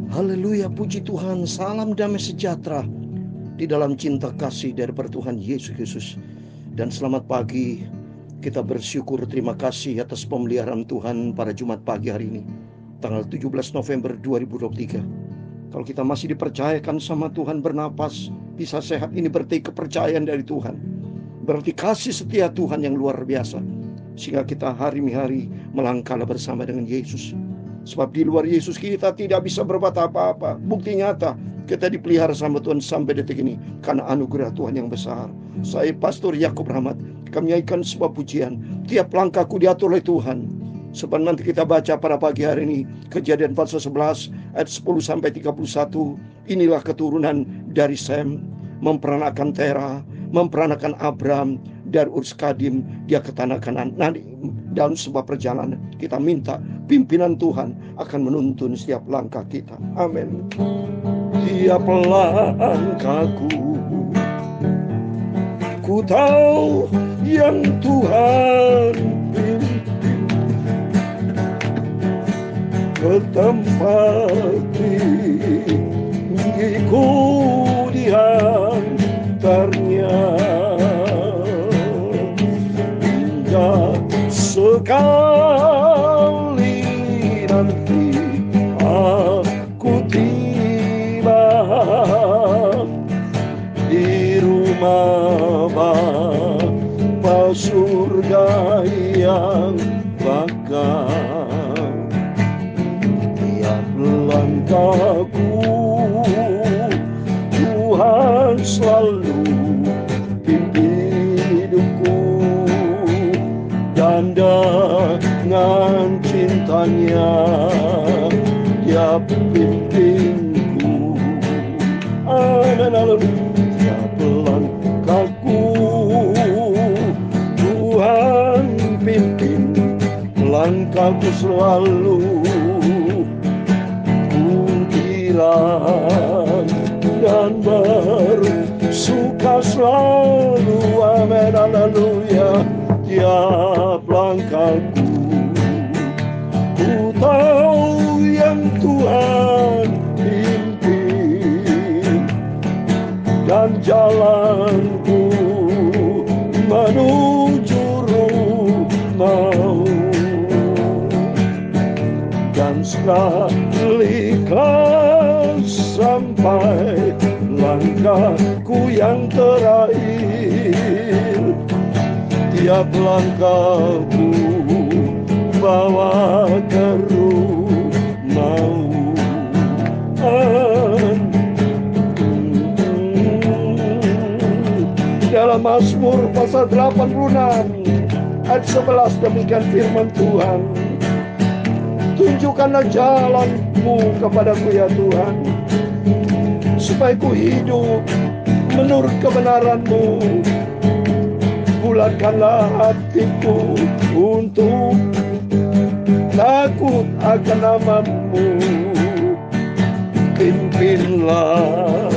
Haleluya, puji Tuhan, salam damai sejahtera di dalam cinta kasih dari Tuhan Yesus Kristus. Dan selamat pagi, kita bersyukur terima kasih atas pemeliharaan Tuhan pada Jumat pagi hari ini, tanggal 17 November 2023. Kalau kita masih dipercayakan sama Tuhan bernapas, bisa sehat, ini berarti kepercayaan dari Tuhan. Berarti kasih setia Tuhan yang luar biasa, sehingga kita hari-hari melangkah bersama dengan Yesus. Sebab di luar Yesus kita tidak bisa berbuat apa-apa. Bukti nyata kita dipelihara sama Tuhan sampai detik ini karena anugerah Tuhan yang besar. Saya Pastor Yakub Rahmat, kami nyanyikan sebuah pujian. Tiap langkahku diatur oleh Tuhan. Sebab nanti kita baca pada pagi hari ini Kejadian pasal 11 ayat 10 sampai 31. Inilah keturunan dari Sem, memperanakan Tera, memperanakan Abram, dari Ur Kadim dia ke tanah Kanaan. Nanti dalam sebuah perjalanan kita minta pimpinan Tuhan akan menuntun setiap langkah kita. Amin. Tiap langkahku ku tahu yang Tuhan pimpin ke tempat tinggiku diantarnya. Sekali nanti aku tiba di rumah Bapa surga yang bakal. Tiap langkahku Tuhan selalu pimpin hidupku, dan dengan cintanya dia pimpinku. Amin, haleluya. Tiap langkahku Tuhan pimpin, langkahku selalu ku bilang dan bersuka selalu. Amin, haleluya. Tiap langkahku ku tahu yang Tuhan pimpin, dan jalanku menuju rumah-Mu. Dan sekalikan sampai langkahku yang terakhir, tiap langkahku bawa ke rumah-Mu. Dalam Mazmur pasal 86 ayat 11 demikian firman Tuhan. Tunjukkanlah jalan-Mu kepadaku ya Tuhan, supaya ku hidup menurut kebenaran-Mu. Bulatkanlah hatiku untuk takut akan nama-Mu. Pimpinlah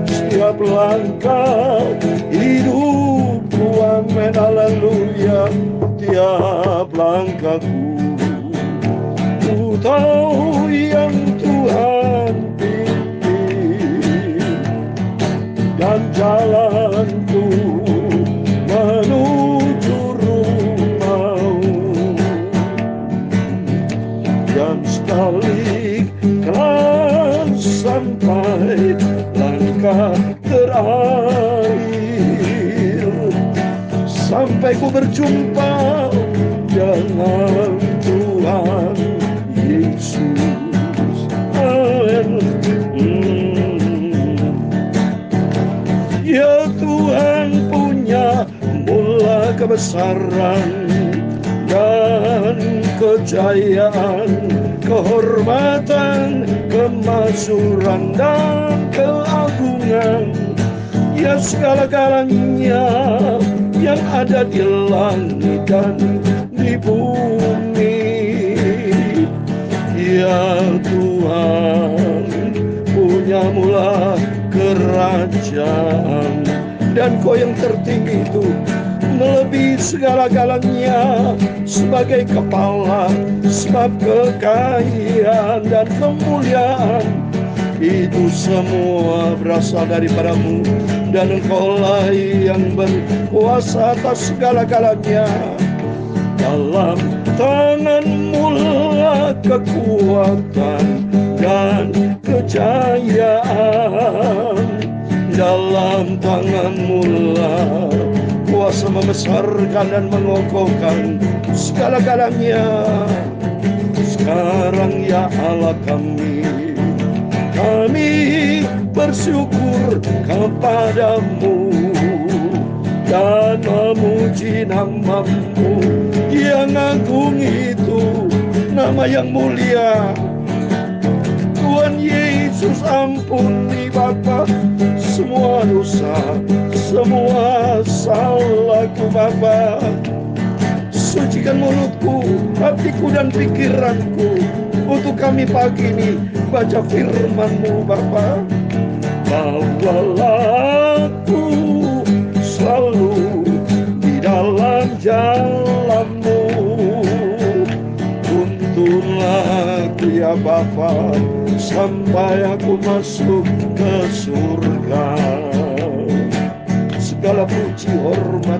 setiap langkah hidupku. Amin, haleluya. Tiap langkahku ku tahu yang Tuhan pimpin, dan jalanku menuju rumah-Mu. Dan sekalikan sampai langkah terakhir, sampai ku berjumpa dengan Tuhan Yesus. Amin. Ya Tuhan punya mula kebesaran dan kejayaan, kehormatan, kemakmuran dan keagungan. Ya segala-galanya yang ada di langit dan di bumi. Ya Tuhan punya mula kerajaan, dan Kau yang tertinggi itu melebihi segala-galanya sebagai kepala, sebab kekayaan dan kemuliaan itu semua berasal daripadamu, dan Engkaulah yang berkuasa atas segala-galanya. Dalam tangan-Mu lah kekuatan dan kejayaan. Dalam tangan-Mu lah kuasa membesarkan dan mengokohkan segala-galanya. Sekarang ya Allah kami bersyukur kepadamu dan memuji nama-Mu yang agung itu, nama yang mulia. Tuhan Yesus, ampuni Bapa semua dosa, semua salahku Bapa. Sucikan mulutku, hatiku dan pikiranku untuk kami pagi ini baca firman-Mu Bapa. Bawalah aku selalu di dalam jalan-Mu, tuntunlah aku ya Bapa sampai aku masuk ke surga. Segala puji, hormat,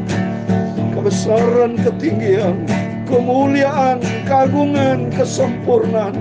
kebesaran, ketinggian, kemuliaan, keagungan, kesempurnaan,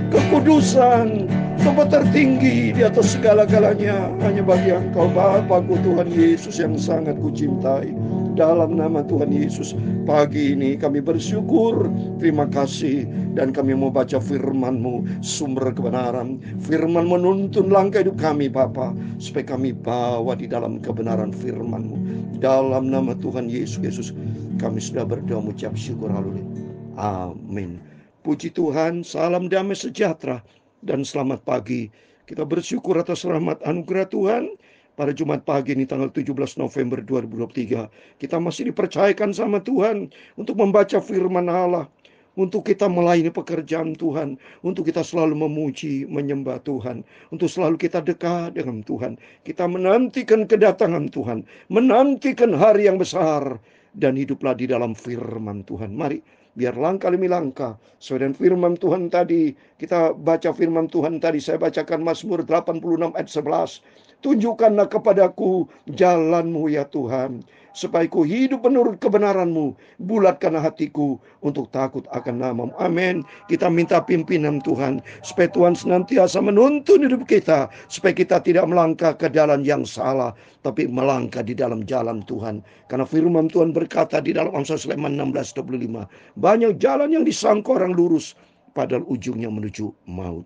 kekudusan, tempat tertinggi di atas segala-galanya hanya bagi Engkau Bapakku Tuhan Yesus yang sangat kucintai. Dalam nama Tuhan Yesus, pagi ini kami bersyukur, terima kasih, dan kami mau baca firman-Mu, sumber kebenaran. Firman menuntun langkah hidup kami Bapa, supaya kami bawa di dalam kebenaran firman-Mu. Dalam nama Tuhan Yesus, kami sudah berdoa mengucap syukur, haleluya. Amin. Puji Tuhan, salam damai sejahtera dan selamat pagi. Kita bersyukur atas rahmat anugerah Tuhan. Pada Jumat pagi ini tanggal 17 November 2023, kita masih dipercayakan sama Tuhan untuk membaca firman Allah, untuk kita melayani pekerjaan Tuhan, untuk kita selalu memuji, menyembah Tuhan, untuk selalu kita dekat dengan Tuhan. Kita menantikan kedatangan Tuhan, menantikan hari yang besar, dan hiduplah di dalam firman Tuhan. Mari, biar langkah demi langkah sesuai dengan firman Tuhan tadi. Kita baca firman Tuhan tadi, saya bacakan Mazmur 86 ayat 11. Tunjukkanlah kepadaku jalan-Mu ya Tuhan, supaya ku hidup menurut kebenaran-Mu. Bulatkanlah hatiku untuk takut akan nama-Mu. Amin. Kita minta pimpinan Tuhan, supaya Tuhan senantiasa menuntun hidup kita, supaya kita tidak melangkah ke jalan yang salah, tapi melangkah di dalam jalan Tuhan. Karena firman Tuhan berkata di dalam Amsal Sulaiman 16:25, banyak jalan yang disangka orang lurus, padahal ujungnya menuju maut.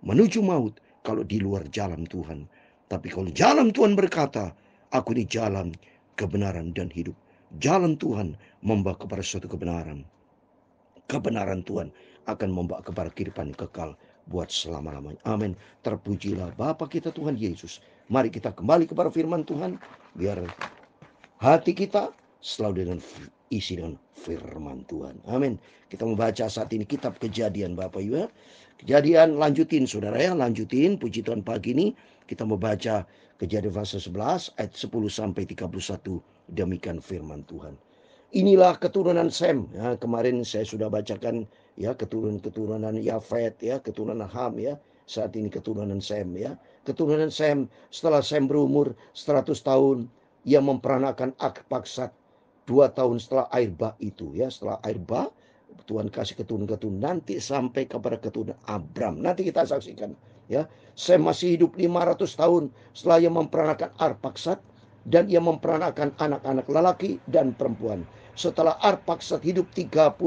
Menuju maut kalau di luar jalan Tuhan. Tapi kalau jalan Tuhan berkata, aku ini jalan, kebenaran dan hidup. Jalan Tuhan membawa kepada suatu kebenaran. Kebenaran Tuhan akan membawa kepada kehidupan kekal buat selama-lamanya. Amin. Terpujilah Bapa kita Tuhan Yesus. Mari kita kembali kepada firman Tuhan, biar hati kita selalu dengan isi dengan firman Tuhan. Amin. Kita membaca saat ini kitab Kejadian Bapak Ibu. Kejadian lanjutin saudara ya, lanjutin puji Tuhan pagi ini. Kita membaca Kejadian pasal 11 ayat 10 sampai 31. Demikian firman Tuhan. Inilah keturunan Sem. Ya, kemarin saya sudah bacakan ya keturunan Yafet ya, keturunan Ham ya. Saat ini keturunan Sem ya. Keturunan Sem, setelah Sem berumur 100 tahun, ia memperanakan Arpaksad 2 tahun setelah air bah itu ya. Setelah air bah, Tuhan kasih keturunan nanti sampai kepada keturunan Abram. Nanti kita saksikan ya. Sem masih hidup 500 tahun setelah ia memperanakan Arpaksad, dan ia memperanakan anak-anak lelaki dan perempuan. Setelah Arpaksad hidup 35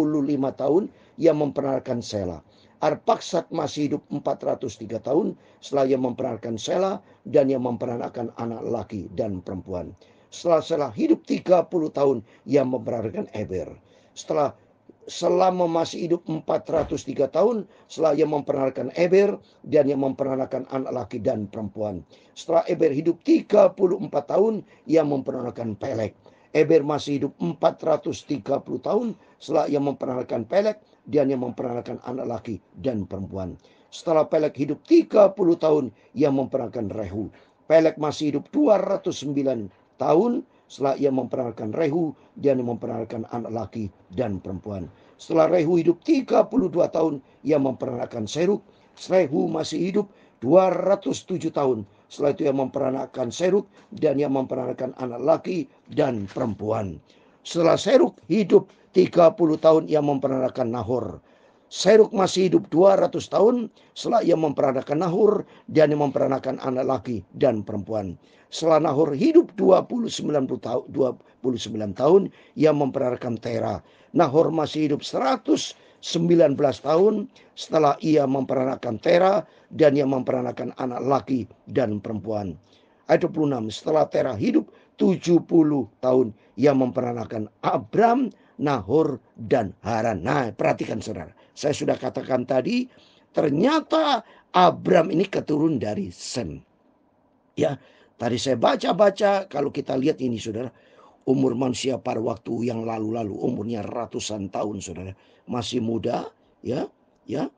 tahun, ia memperanakan Sela. Arpaksad masih hidup 403 tahun setelah ia memperanakan Sela, dan ia memperanakan anak lelaki dan perempuan. Setelah Sela hidup 30 tahun, ia memperanakan Eber. Selama masih hidup 403 tahun setelah ia memperanakan Eber, dan ia memperanakan anak laki dan perempuan. Setelah Eber hidup 34 tahun, ia memperanakan Pelek. Eber masih hidup 430 tahun setelah ia memperanakan Pelek, dan ia memperanakan anak laki dan perempuan. Setelah Pelek hidup 30 tahun, ia memperanakan Rehu. Pelek masih hidup 209 tahun Setelah ia memperanakan Rehu, dia memperanakan anak laki dan perempuan. Setelah Rehu hidup 32 tahun, ia memperanakan Serug. Rehu masih hidup 207 tahun. Setelah itu ia memperanakan Serug dan ia memperanakan anak laki dan perempuan. Setelah Serug hidup 30 tahun, ia memperanakan Nahor. Serug masih hidup 200 tahun. Setelah ia memperanakan Nahor dan ia memperanakan anak laki dan perempuan. Setelah Nahor hidup 29 tahun, ia memperanakan Tera. Nahor masih hidup 119 tahun setelah ia memperanakan Tera dan ia memperanakan anak laki dan perempuan. Ayat 26, setelah Tera hidup 70 tahun, ia memperanakan Abram, Nahor, dan Haran. Nah, perhatikan saudara. Saya sudah katakan tadi, ternyata Abram ini keturun dari Sem. Ya, tadi saya baca-baca, kalau kita lihat ini saudara, umur manusia pada waktu yang lalu-lalu umurnya ratusan tahun saudara, masih muda, ya,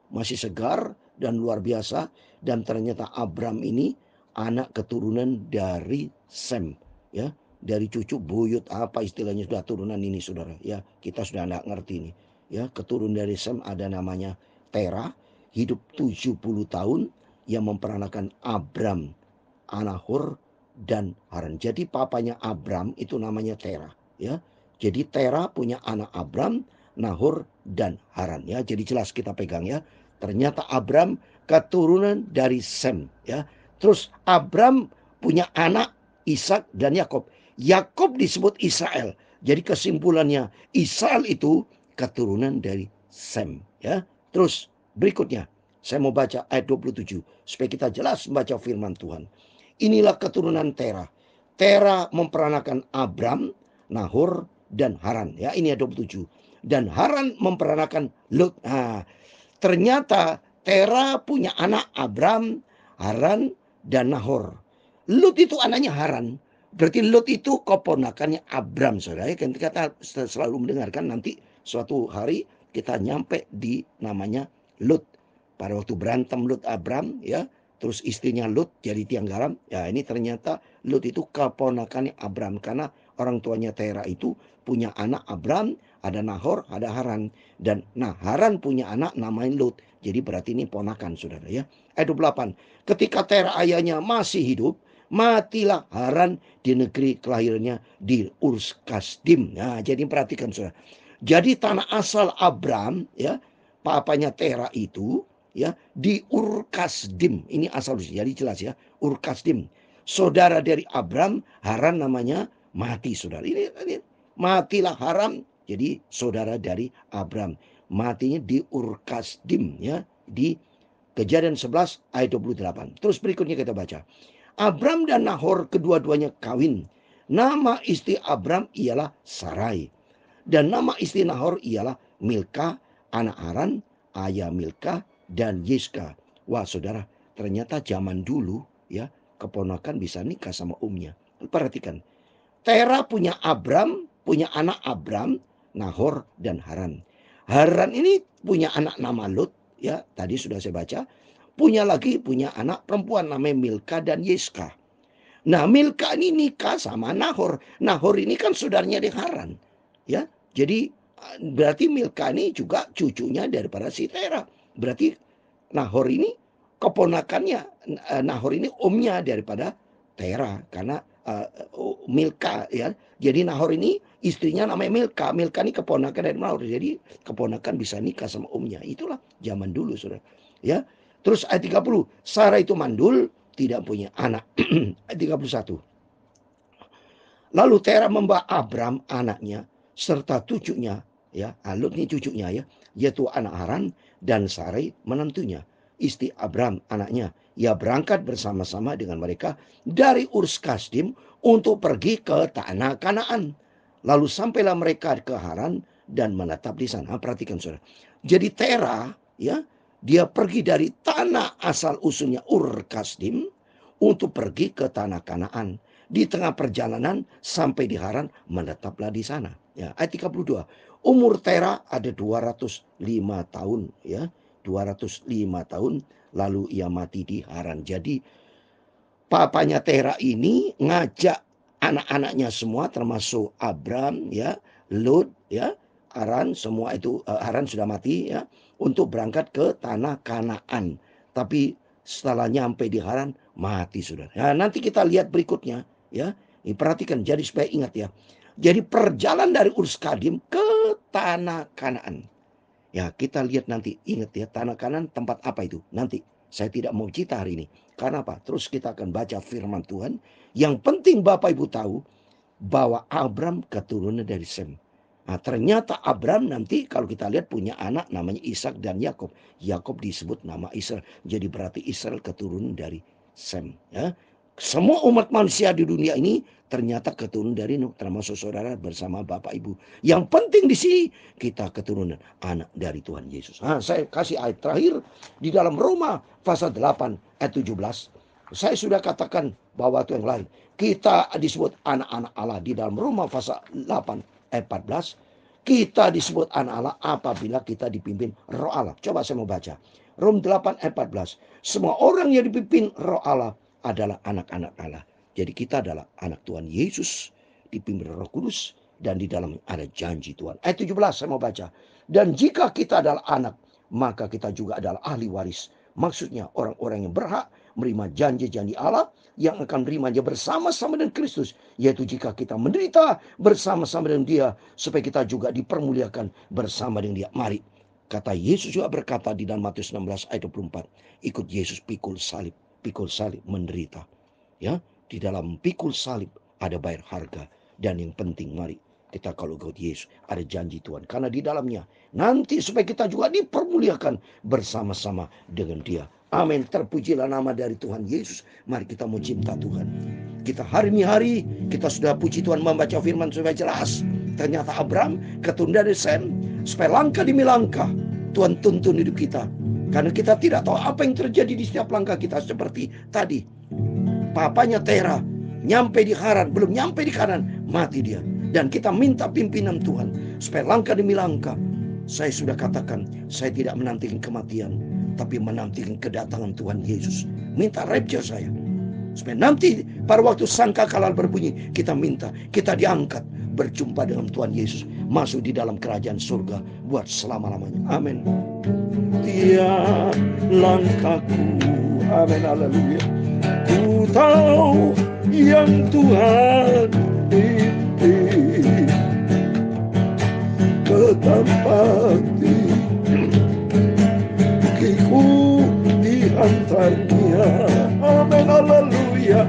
masih segar dan luar biasa. Dan ternyata Abram ini anak keturunan dari Sem, ya, dari cucu buyut apa istilahnya sudah turunan ini saudara, ya, kita sudah tidak ngerti ini, ya, keturunan dari Sem ada namanya Tera, hidup 70 tahun, yang memperanakan Abram, Nahor, dan Haran. Jadi papanya Abram itu namanya Tera, ya. Jadi Tera punya anak Abram, Nahor, dan Haran, ya. Jadi jelas kita pegang, ya. Ternyata Abram keturunan dari Sem, ya. Terus Abram punya anak Ishak dan Yakob. Yakob disebut Israel. Jadi kesimpulannya Israel itu keturunan dari Sem, ya. Terus berikutnya saya mau baca ayat 27 supaya kita jelas membaca firman Tuhan. Inilah keturunan Tera. Tera memperanakan Abram, Nahor, dan Haran. Ya, ini ada 27. Dan Haran memperanakan Lut. Nah, ternyata Tera punya anak Abram, Haran, dan Nahor. Lut itu anaknya Haran. Berarti Lut itu keponakannya Abram, saudara. Kita selalu mendengarkan nanti suatu hari kita nyampe di namanya Lut. Pada waktu berantem Lut Abram, ya. Terus istrinya Lut jadi tiang garam. Ya, ini ternyata Lut itu keponakannya Abram. Karena orang tuanya Tera itu punya anak Abram, ada Nahor, ada Haran. Dan Haran punya anak namanya Lut. Jadi berarti ini ponakan saudara, ya. Ayat 28. Ketika Tera ayahnya masih hidup, matilah Haran di negeri kelahirannya di Urs Kasdim. Nah, jadi perhatikan saudara. Jadi tanah asal Abram, ya, papanya Tera itu, ya, di Ur Kasdim. Ini asal jadi jelas, ya, Ur Kasdim. Saudara dari Abram, Haran namanya mati saudara. Ini matilah Haran jadi saudara dari Abram. Matinya di Ur Kasdim, ya, di Kejadian 11 ayat 28. Terus berikutnya kita baca. Abram dan Nahor kedua-duanya kawin. Nama istri Abram ialah Sarai. Dan nama istri Nahor ialah Milka, anak Haran, ayah Milka, dan Yiska. Wah saudara, ternyata zaman dulu, ya, keponakan bisa nikah sama umnya. Perhatikan, Tera punya Abram, punya anak Abram, Nahor, dan Haran. Haran ini punya anak nama Lut, ya, tadi sudah saya baca. Punya anak perempuan namanya Milka dan Yiska. Nah, Milka ini nikah sama Nahor. Nahor ini kan saudaranya di Haran, ya. Jadi berarti Milka ini juga cucunya daripada si Tera. Berarti Nahor ini keponakannya, Nahor ini omnya daripada Tera karena Milka, ya. Jadi Nahor ini istrinya namanya Milka. Milka ini keponakan dari Nahor. Jadi keponakan bisa nikah sama omnya. Itulah zaman dulu, saudara. Ya. Terus ayat 30, Sarah itu mandul, tidak punya anak. Ayat 31. Lalu Tera membawa Abram anaknya serta cucunya, ya, Lut ini cucunya, ya, yaitu anak Haran dan Sarai menantunya, istri Abram anaknya. Ia berangkat bersama-sama dengan mereka dari Urs Kasdim untuk pergi ke tanah Kanaan. Lalu sampailah mereka ke Haran dan menetap di sana. Perhatikan saudara. Jadi Tera, ya, dia pergi dari tanah asal usulnya Ur Kasdim untuk pergi ke tanah Kanaan. Di tengah perjalanan sampai di Haran, menetaplah di sana. Ya, ayat 32. Umur Tera ada 205 tahun, ya. 205 tahun lalu ia mati di Haran. Jadi papanya Tera ini ngajak anak-anaknya semua termasuk Abram ya, Lut ya, Haran, semua itu Haran sudah mati ya, untuk berangkat ke tanah Kanaan. Tapi setelah nyampe di Haran mati Saudara. Nah, nanti kita lihat berikutnya ya. Ini perhatikan, jadi supaya ingat ya. Jadi perjalanan dari Urs Kadim ke tanah Kanaan. Ya, kita lihat nanti, ingat ya, tanah Kanaan tempat apa itu? Nanti saya tidak mau cerita hari ini. Karena apa? Terus kita akan baca firman Tuhan. Yang penting Bapak Ibu tahu bahwa Abram keturunan dari Sem. Nah, ternyata Abram nanti kalau kita lihat punya anak namanya Ishak dan Yakob. Yakob disebut nama Israel. Jadi berarti Israel keturunan dari Sem. Ya. Semua umat manusia di dunia ini ternyata keturunan dari Nuh, termasuk saudara bersama Bapak Ibu. Yang penting di sini kita keturunan anak dari Tuhan Yesus. Nah, saya kasih ayat terakhir di dalam Roma pasal 8 ayat 17. Saya sudah katakan bahwa itu yang lain. Kita disebut anak-anak Allah di dalam Roma pasal 8 ayat 14. Kita disebut anak Allah apabila kita dipimpin Roh Allah. Coba saya mau baca. Roma 8 ayat 14. Semua orang yang dipimpin Roh Allah adalah anak-anak Allah. Jadi kita adalah anak Tuhan Yesus, dipimpin Roh Kudus, dan di dalam ada janji Tuhan. Ayat 17 saya mau baca. Dan jika kita adalah anak, maka kita juga adalah ahli waris. Maksudnya orang-orang yang berhak menerima janji-janji Allah yang akan menerimanya bersama-sama dengan Kristus. Yaitu jika kita menderita bersama-sama dengan Dia, supaya kita juga dipermuliakan bersama dengan Dia. Mari, kata Yesus juga berkata di dalam Matius 16 ayat 24. Ikut Yesus pikul salib menderita. Ya, di dalam pikul salib ada bayar harga. Dan yang penting mari kita kalau ikut Yesus ada janji Tuhan. Karena di dalamnya nanti supaya kita juga dipermuliakan bersama-sama dengan Dia. Amin. Terpujilah nama dari Tuhan Yesus. Mari kita mau cinta Tuhan. Kita hari kita sudah puji Tuhan membaca firman supaya jelas. Ternyata Abram keturunan dari Sem. Supaya langkah demi langkah Tuhan tuntun hidup kita. Karena kita tidak tahu apa yang terjadi di setiap langkah kita. Seperti tadi, papanya Tera nyampe di Haran, belum nyampe di Kanan, mati dia. Dan kita minta pimpinan Tuhan supaya langkah demi langkah. Saya sudah katakan, saya tidak menantikan kematian, tapi menantikan kedatangan Tuhan Yesus. Minta rapture saya, supaya nanti pada waktu sangkakala berbunyi, kita minta, kita diangkat, berjumpa dengan Tuhan Yesus, masuk di dalam kerajaan surga buat selama-lamanya. Amin. Tiap langkahku, amin, haleluya. Ku tahu yang Tuhan pimpin ke tempat kakiku diantarnya. Amin, haleluya.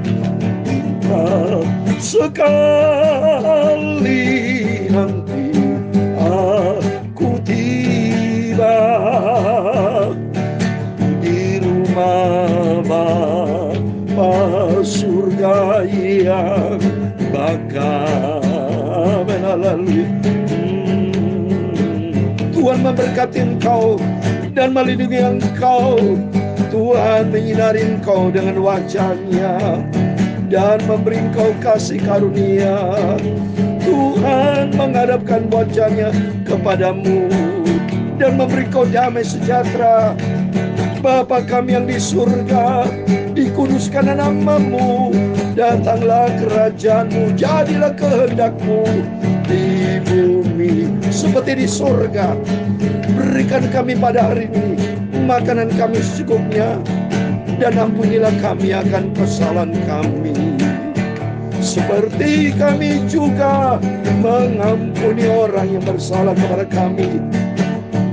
Sekali nanti aku tiba di rumah Bapa surga yang bakal melalui. Tuhan memberkati engkau dan melindungi engkau. Tuhan menyinari engkau dengan wajah-Nya dan memberi engkau kasih karunia. Tuhan menghadapkan wajah-Nya kepadamu dan memberi engkau damai sejahtera. Bapa kami yang di surga, dikuduskan nama-Mu, datanglah kerajaan-Mu, jadilah kehendak-Mu di bumi seperti di surga. Berikan kami pada hari ini makanan kami secukupnya, dan ampunilah kami akan kesalahan kami, seperti kami juga mengampuni orang yang bersalah kepada kami.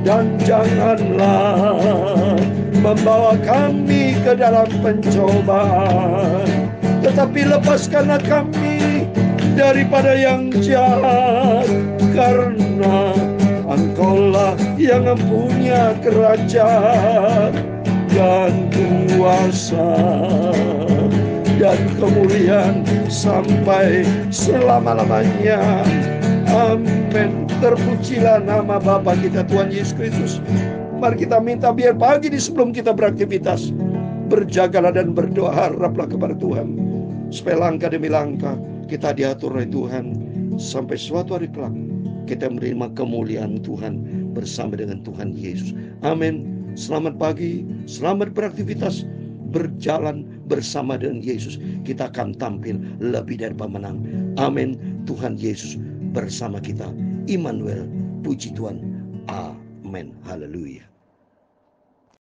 Dan janganlah membawa kami ke dalam pencobaan, tetapi lepaskanlah kami daripada yang jahat, karena Engkaulah yang mempunyai kerajaan dan kuasa dan kemuliaan sampai selama-lamanya. Amin. Terpujilah nama Bapa kita Tuhan Yesus Kristus. Mari kita minta biar pagi ini sebelum kita beraktivitas, berjagalah dan berdoa, haraplah kepada Tuhan, supaya langkah demi langkah kita diatur oleh Tuhan, sampai suatu hari kelak kita menerima kemuliaan Tuhan bersama dengan Tuhan Yesus. Amin. Selamat pagi, selamat beraktivitas, berjalan bersama dengan Yesus, kita akan tampil lebih dari pemenang. Amin. Tuhan Yesus bersama kita. Immanuel, puji Tuhan. Amin. Haleluya.